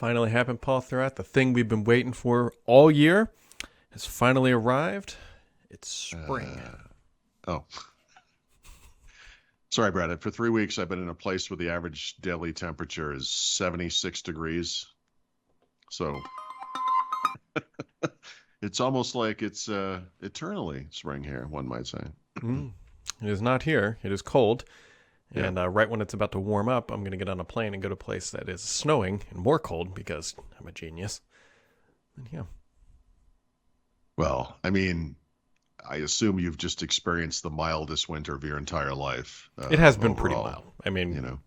Finally happened, Paul Thurrott. The thing we've been waiting for all year has finally arrived. It's spring. Oh, sorry, Brad. For 3 weeks, I've been in a place where the average daily temperature is 76 degrees. So it's almost like it's eternally spring here, one might say. It is not here. It is cold. Yeah. And right when it's about to warm up, I'm going to get on a plane and go to a place that is snowing and more cold because I'm a genius. And yeah. Well, I mean, I assume you've just experienced the mildest winter of your entire life. It has been pretty overall. mild. I mean, You know,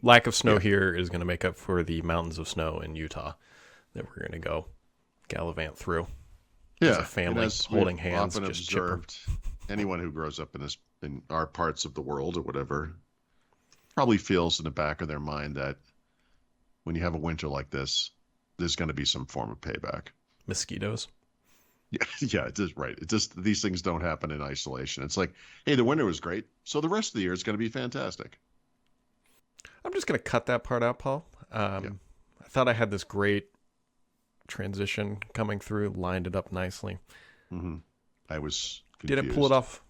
lack of snow Yeah. here is going to make up for the mountains of snow in Utah that we're going to go gallivant through. As a yeah, family, and as holding we've hands, often just chipper. observed, anyone who grows up in our parts of the world or whatever probably feels in the back of their mind that when you have a winter like this, there's going to be some form of payback. Mosquitoes. Yeah, yeah, it is right. It just these things don't happen in isolation. It's like, hey, the winter was great, so the rest of the year is going to be fantastic. I'm just going to cut that part out, Paul. I thought I had this great transition coming through, lined it up nicely. hmm I was Did confused. it pull it off?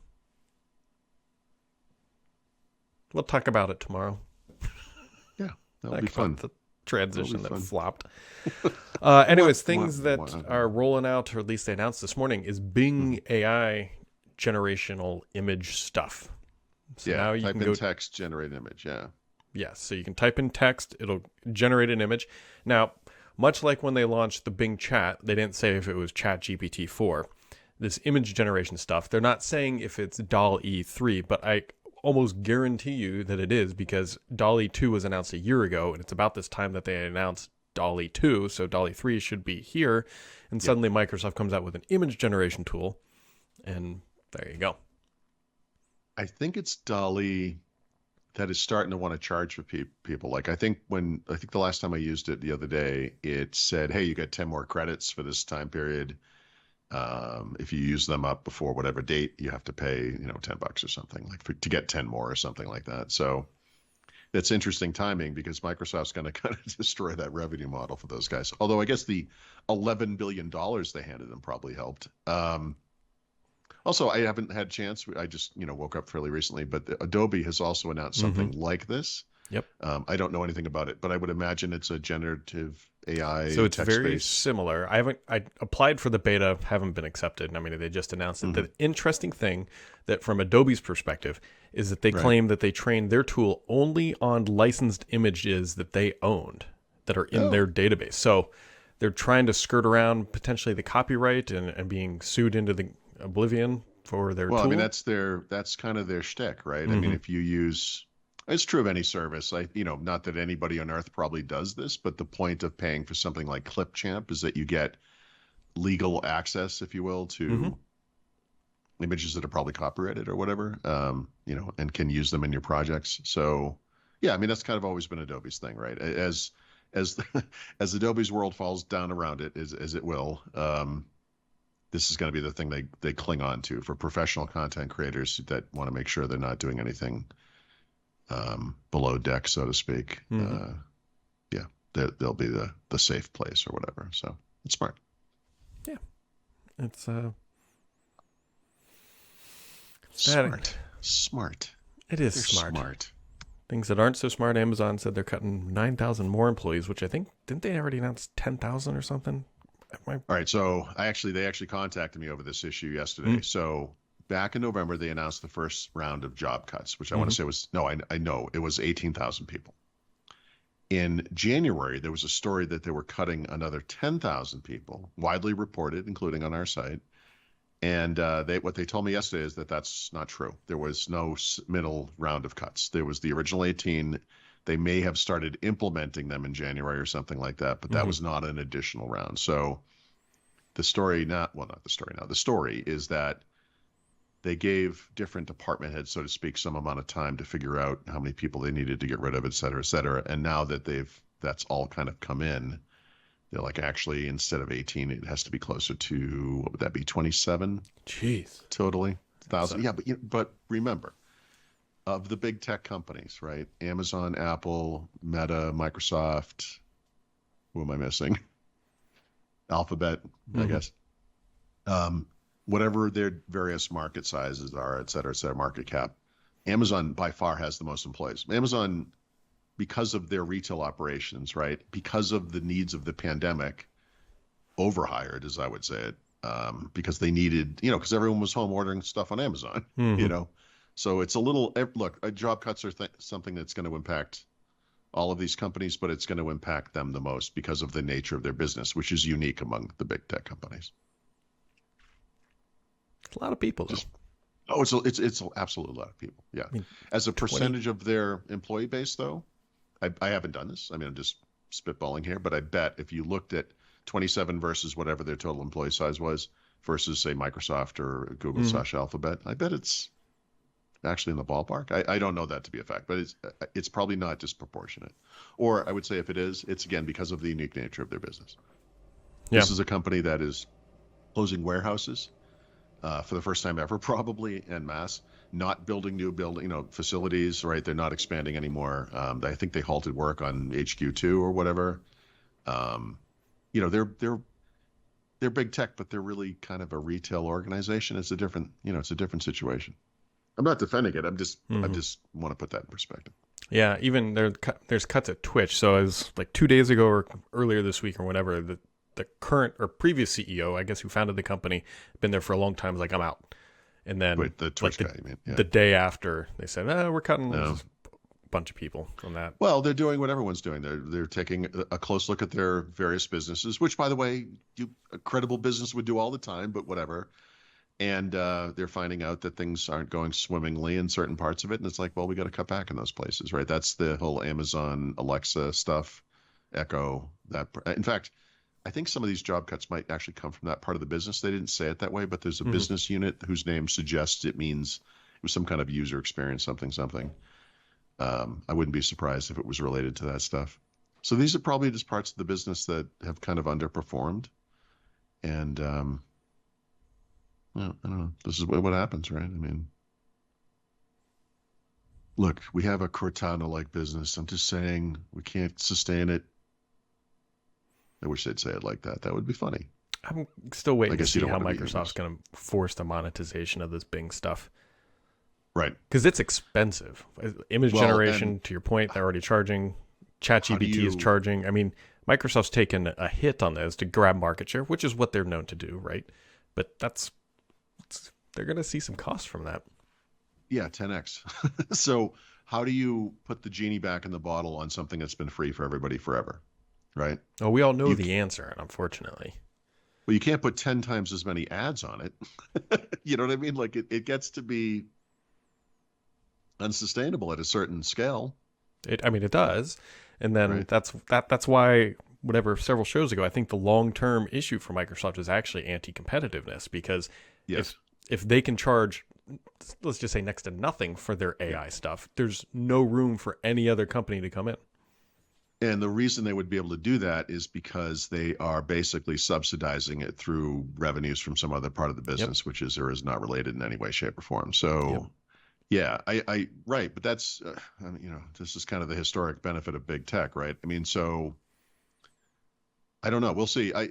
We'll talk about it tomorrow. Yeah, that'll Talk be about fun. the transition that fun. flopped. Anyways, things that What? are rolling out, or at least they announced this morning, is Bing AI generational image stuff. So Yeah, now you type can in go. text, generate image. Yeah. Yes, so you can type in text, it'll generate an image. Now, much like when they launched the Bing Chat, they didn't say if it was Chat GPT 4. This image generation stuff, they're not saying if it's DALL-E 3, but I almost guarantee you that it is because DALL-E 2 was announced a year ago, and it's about this time that they announced DALL-E 2, so DALL-E 3 should be here, and suddenly Microsoft comes out with an image generation tool, and there you go. I think it's Dolly that is starting to want to charge for people. Like I think the last time I used it the other day, it said, "Hey, you get 10 more credits for this time period. If you use them up before whatever date, you have to pay, $10 or something like to get 10 more or something like that." So that's interesting timing because Microsoft's going to kind of destroy that revenue model for those guys. Although I guess the $11 billion they handed them probably helped. Also, I haven't had a chance. I just, woke up fairly recently, but Adobe has also announced something like this. Yep. I don't know anything about it, but I would imagine it's a generative AI So it's very text-based. similar. I applied for the beta, haven't been accepted. I mean, they just announced it. The interesting thing that from Adobe's perspective is that they claim that they trained their tool only on licensed images that they owned that are in their database. So they're trying to skirt around potentially the copyright and being sued into the oblivion for their Well, tool. I mean, that's kind of their shtick, right? I mean, if you use, it's true of any service. Not that anybody on earth probably does this, but the point of paying for something like Clipchamp is that you get legal access, if you will, to images that are probably copyrighted or whatever, and can use them in your projects. So, yeah, I mean, that's kind of always been Adobe's thing, right? As as Adobe's world falls down around it, as it will, this is going to be the thing they cling on to for professional content creators that want to make sure they're not doing anything below deck, so to speak. Yeah, they'll be the safe place or whatever. So it's smart. Yeah, it's Smart. It is They're smart. Things that aren't so smart, Amazon said they're cutting 9,000 more employees, which I think, didn't they already announce 10,000 or something? All right, so they actually contacted me over this issue yesterday. So back in November, they announced the first round of job cuts, which I want to say was I know it was 18,000 people. In January, there was a story that they were cutting another 10,000 people, widely reported, including on our site. And what they told me yesterday is that that's not true. There was no middle round of cuts. There was the original 18. They may have started implementing them in January or something like that, but that was not an additional round. So the story the story is that they gave different department heads, so to speak, some amount of time to figure out how many people they needed to get rid of, et cetera, et cetera. And now that that's all kind of come in, they're like, actually, instead of 18, it has to be closer to, what would that be, 27? Jeez. Totally. 1,000. Yeah, but remember, of the big tech companies, right? Amazon, Apple, Meta, Microsoft, Who am I missing? Alphabet, I guess. Whatever their various market sizes are, et cetera, market cap. Amazon by far has the most employees. Amazon, because of their retail operations, right? Because of the needs of the pandemic, overhired, as I would say it, because they needed, because everyone was home ordering stuff on Amazon, So it's a little, look, job cuts are something that's going to impact all of these companies, but it's going to impact them the most because of the nature of their business, which is unique among the big tech companies. It's a lot of people, though. It's absolutely a lot of people. Yeah. I mean, as a percentage of their employee base, though, I haven't done this. I mean, I'm just spitballing here, but I bet if you looked at 27 versus whatever their total employee size was versus, say, Microsoft or Google / Alphabet, I bet it's actually in the ballpark. I don't know that to be a fact, but it's probably not disproportionate. Or I would say if it is, it's again because of the unique nature of their business. Yeah. This is a company that is closing warehouses for the first time ever, probably en masse, not building new facilities, right? They're not expanding anymore. I think they halted work on HQ2 or whatever. They're big tech, but they're really kind of a retail organization. It's a different situation. I'm not defending it. I just want to put that in perspective. Yeah, even there's cuts at Twitch. So as like 2 days ago or earlier this week or whatever, the current or previous CEO, I guess, who founded the company, been there for a long time, was like, I'm out. And then the Twitch guy, you mean? Yeah. The day after, they said, we're cutting a bunch of people on that. Well, they're doing what everyone's doing. They're taking a close look at their various businesses, which, by the way, a credible business would do all the time, but whatever. And they're finding out that things aren't going swimmingly in certain parts of it. And it's like, well, we got to cut back in those places, right? That's the whole Amazon, Alexa stuff, Echo. In fact, I think some of these job cuts might actually come from that part of the business. They didn't say it that way, but there's a business unit whose name suggests it means it was some kind of user experience, something. I wouldn't be surprised if it was related to that stuff. So these are probably just parts of the business that have kind of underperformed. And I don't know. This is what happens, right? I mean, look, we have a Cortana-like business. I'm just saying we can't sustain it. I wish they'd say it like that. That would be funny. I'm still waiting to see how Microsoft's going to force the monetization of this Bing stuff. Right. Because it's expensive. Image generation, to your point, they're already charging. ChatGPT is charging. I mean, Microsoft's taken a hit on this to grab market share, which is what they're known to do, right? But they're going to see some cost from that. Yeah, 10x. So how do you put the genie back in the bottle on something that's been free for everybody forever, right? Oh, we all know the answer, unfortunately. Well, you can't put 10 times as many ads on it. You know what I mean? Like it gets to be unsustainable at a certain scale. It does. And then that's why, several shows ago, I think the long-term issue for Microsoft is actually anti-competitiveness, because if they can charge, let's just say, next to nothing for their AI stuff, there's no room for any other company to come in. And the reason they would be able to do that is because they are basically subsidizing it through revenues from some other part of the business, which is or is not related in any way, shape, or form. So, right. But that's, this is kind of the historic benefit of big tech, right? I mean, so I don't know. We'll see. I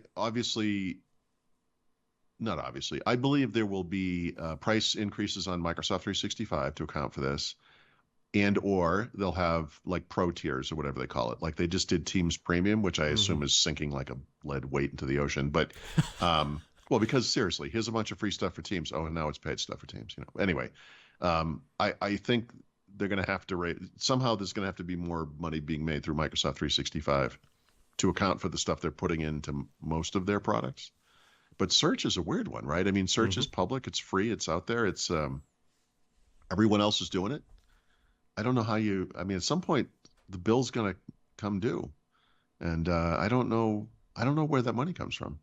believe there will be price increases on Microsoft 365 to account for this. Or they'll have like pro tiers or whatever they call it. Like they just did Teams Premium, which I assume is sinking like a lead weight into the ocean. But, because seriously, here's a bunch of free stuff for Teams. Oh, and now it's paid stuff for Teams. Anyway, I think they're going to have to somehow there's going to have to be more money being made through Microsoft 365 to account for the stuff they're putting into most of their products. But search is a weird one, right? I mean, search is public. It's free. It's out there. It's everyone else is doing it. I don't know how at some point the bill's going to come due. And I don't know where that money comes from.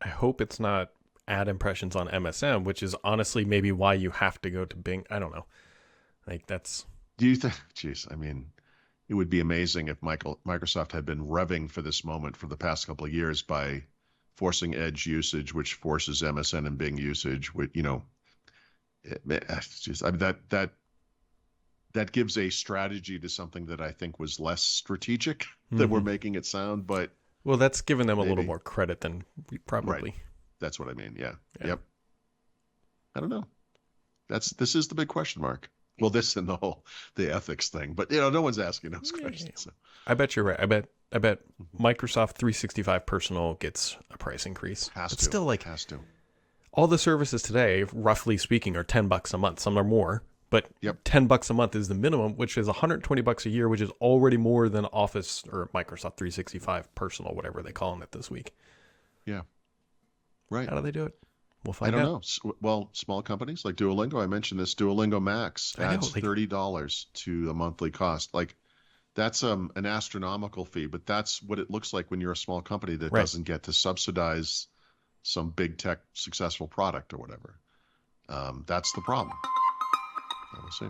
I hope it's not ad impressions on MSM, which is honestly maybe why you have to go to Bing. I don't know. Like that's. Do you think, geez, I mean, it would be amazing if Microsoft had been revving for this moment for the past couple of years by forcing Edge usage, which forces MSN and Bing usage, which, that gives a strategy to something that I think was less strategic that we're making it sound, but Well, that's giving them a little maybe. more credit than we probably. That's what I mean. Yeah. Yeah. Yep. I don't know. This is the big question mark. Well, this and the ethics thing, but no one's asking those questions. So. I bet you're right. I bet Microsoft 365 Personal gets a price increase. Has But to. still, like, Has to. all the services today, roughly speaking, are $10 a month. Some are more, but Yep. $10 a month is the minimum, which is $120 a year, which is already more than Office or Microsoft 365 Personal, whatever they're calling it this week. Yeah. Right. How do they do it? We'll I find don't out. know. Well, small companies like Duolingo, I mentioned this, Duolingo Max I know, adds like- $30 to the monthly cost. Like that's an astronomical fee, but that's what it looks like when you're a small company that Right. doesn't get to subsidize some big tech successful product or whatever. That's the problem. We'll see.